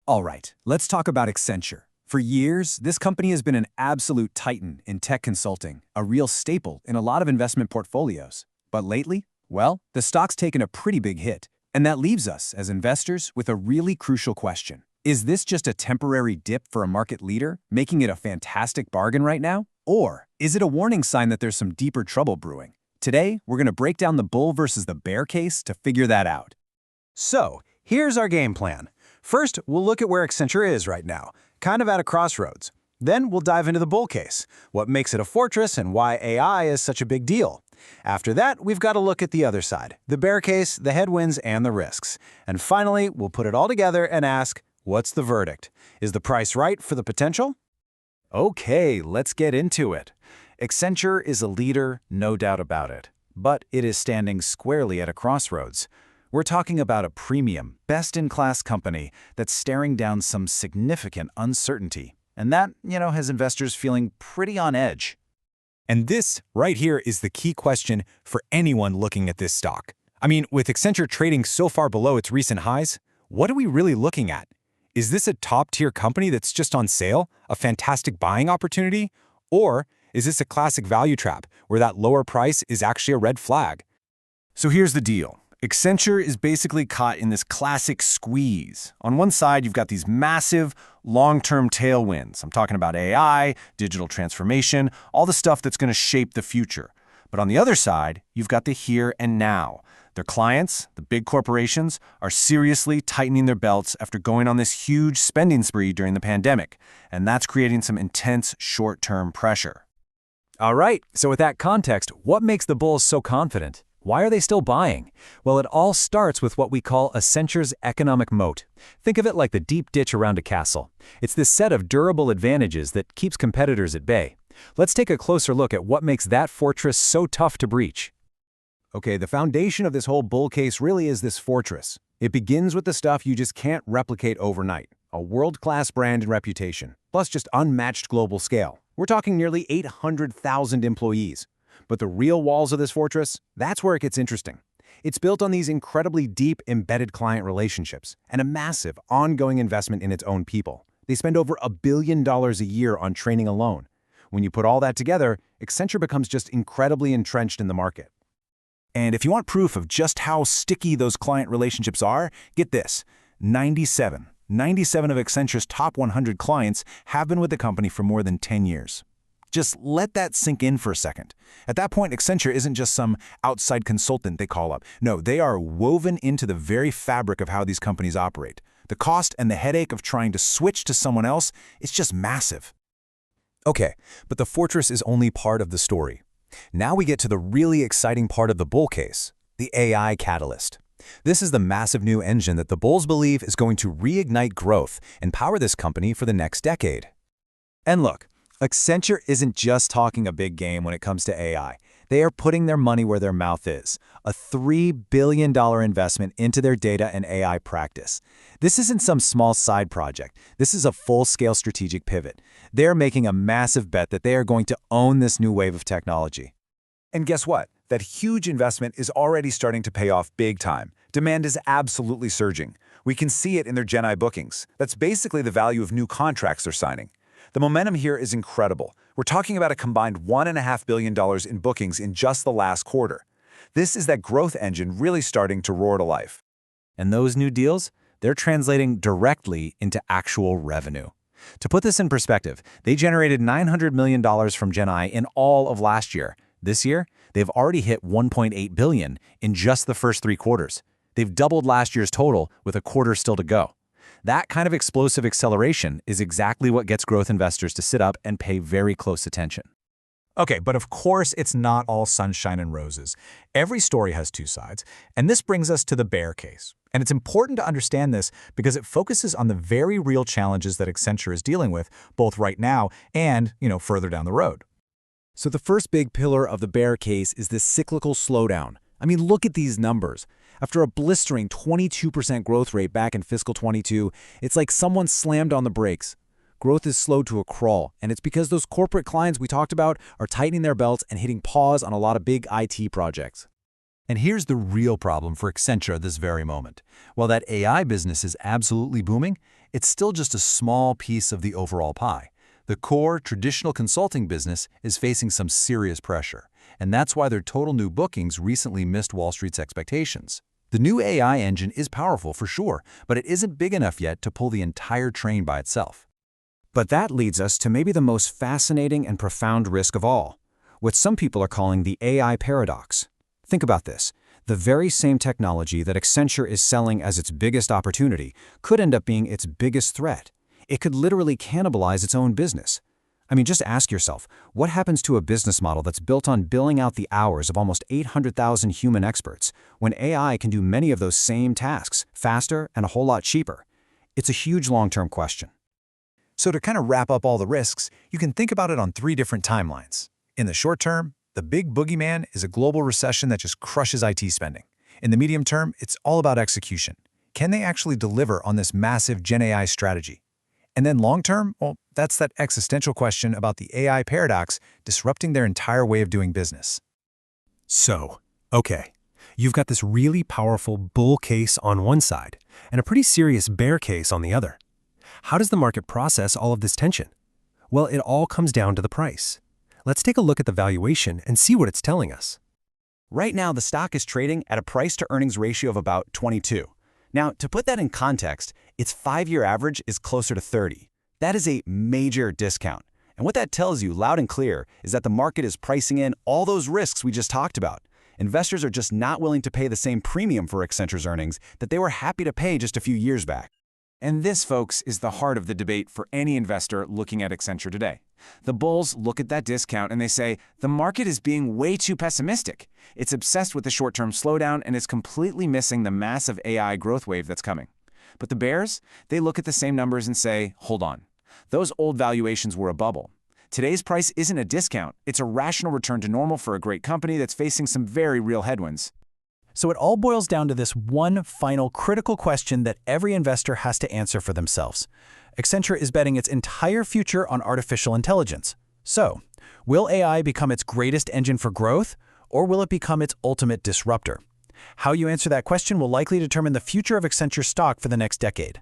All right, let's talk about Accenture. For years, this company has been an absolute titan in tech consulting, a real staple in a lot of investment portfolios. But lately, well, the stock's taken a pretty big hit. And that leaves us, as investors, with a really crucial question. Is this just a temporary dip for a market leader, making it a fantastic bargain right now? Or is it a warning sign that there's some deeper trouble brewing? Today, we're going to break down the bull versus the bear case to figure that out. So, here's our game plan. First, we'll look at where Accenture is right now, kind of at a crossroads. Then we'll dive into the bull case, what makes it a fortress and why AI is such a big deal. After that, we've got to look at the other side, the bear case, the headwinds, and the risks. And finally, we'll put it all together and ask, what's the verdict? Is the price right for the potential? Okay, let's get into it. Accenture is a leader, no doubt about it. But it is standing squarely at a crossroads. We're talking about a premium, best-in-class company that's staring down some significant uncertainty. And that, has investors feeling pretty on edge. And this, right here, is the key question for anyone looking at this stock. I mean, with Accenture trading so far below its recent highs, what are we really looking at? Is this a top-tier company that's just on sale, a fantastic buying opportunity? Or is this a classic value trap, where that lower price is actually a red flag? So here's the deal. Accenture is basically caught in this classic squeeze. On one side, you've got these massive, long-term tailwinds. I'm talking about AI, digital transformation, all the stuff that's going to shape the future. But on the other side, you've got the here and now. Their clients, the big corporations, are seriously tightening their belts after going on this huge spending spree during the pandemic, and that's creating some intense short-term pressure. All right, so with that context, what makes the bulls so confident? Why are they still buying? Well, it all starts with what we call Accenture's economic moat. Think of it like the deep ditch around a castle. It's this set of durable advantages that keeps competitors at bay. Let's take a closer look at what makes that fortress so tough to breach. Okay, the foundation of this whole bull case really is this fortress. It begins with the stuff you just can't replicate overnight. A world-class brand and reputation, plus just unmatched global scale. We're talking nearly 800,000 employees. But the real walls of this fortress, that's where it gets interesting. It's built on these incredibly deep embedded client relationships and a massive ongoing investment in its own people. They spend over $1 billion a year on training alone. When you put all that together, Accenture becomes just incredibly entrenched in the market. And if you want proof of just how sticky those client relationships are, get this, 97 of Accenture's top 100 clients have been with the company for more than 10 years. Just let that sink in for a second. At that point, Accenture isn't just some outside consultant they call up. No, they are woven into the very fabric of how these companies operate. The cost and the headache of trying to switch to someone else is just massive. Okay, but the fortress is only part of the story. Now we get to the really exciting part of the bull case, the AI catalyst. This is the massive new engine that the bulls believe is going to reignite growth and power this company for the next decade. And look, Accenture isn't just talking a big game when it comes to AI. They are putting their money where their mouth is, a $3 billion investment into their data and AI practice. This isn't some small side project. This is a full-scale strategic pivot. They're making a massive bet that they are going to own this new wave of technology. And guess what? That huge investment is already starting to pay off big time. Demand is absolutely surging. We can see it in their GenAI bookings. That's basically the value of new contracts they're signing. The momentum here is incredible. We're talking about a combined $1.5 billion in bookings in just the last quarter. This is that growth engine really starting to roar to life. And those new deals, they're translating directly into actual revenue. To put this in perspective, they generated $900 million from GenAI in all of last year. This year, they've already hit $1.8 billion in just the first 3 quarters. They've doubled last year's total with a quarter still to go. That kind of explosive acceleration is exactly what gets growth investors to sit up and pay very close attention. Okay, but of course it's not all sunshine and roses. Every story has 2 sides, and this brings us to the bear case. And it's important to understand this because it focuses on the very real challenges that Accenture is dealing with, both right now and, further down the road. So the first big pillar of the bear case is this cyclical slowdown. I mean, look at these numbers. After a blistering 22% growth rate back in fiscal 22, it's like someone slammed on the brakes. Growth is slowed to a crawl, and it's because those corporate clients we talked about are tightening their belts and hitting pause on a lot of big IT projects. And here's the real problem for Accenture at this very moment. While that AI business is absolutely booming, it's still just a small piece of the overall pie. The core, traditional consulting business is facing some serious pressure, and that's why their total new bookings recently missed Wall Street's expectations. The new AI engine is powerful for sure, but it isn't big enough yet to pull the entire train by itself. But that leads us to maybe the most fascinating and profound risk of all, what some people are calling the AI paradox. Think about this. The very same technology that Accenture is selling as its biggest opportunity could end up being its biggest threat. It could literally cannibalize its own business. I mean, just ask yourself, what happens to a business model that's built on billing out the hours of almost 800,000 human experts when AI can do many of those same tasks faster and a whole lot cheaper? It's a huge long-term question. So to kind of wrap up all the risks, you can think about it on 3 different timelines. In the short term, the big boogeyman is a global recession that just crushes IT spending. In the medium term, it's all about execution. Can they actually deliver on this massive GenAI strategy? And then long term, well, that's that existential question about the AI paradox disrupting their entire way of doing business. So, okay, you've got this really powerful bull case on one side and a pretty serious bear case on the other. How does the market process all of this tension? Well, it all comes down to the price. Let's take a look at the valuation and see what it's telling us. Right now, the stock is trading at a price-to-earnings ratio of about 22. Now, to put that in context, its 5-year average is closer to 30. That is a major discount. And what that tells you loud and clear is that the market is pricing in all those risks we just talked about. Investors are just not willing to pay the same premium for Accenture's earnings that they were happy to pay just a few years back. And this, folks, is the heart of the debate for any investor looking at Accenture today. The bulls look at that discount and they say, the market is being way too pessimistic. It's obsessed with the short-term slowdown and is completely missing the massive AI growth wave that's coming. But the bears, they look at the same numbers and say, hold on. Those old valuations were a bubble. Today's price isn't a discount. It's a rational return to normal for a great company that's facing some very real headwinds. So it all boils down to this one final critical question that every investor has to answer for themselves. Accenture is betting its entire future on artificial intelligence. So, will AI become its greatest engine for growth, or will it become its ultimate disruptor? How you answer that question will likely determine the future of Accenture stock for the next decade.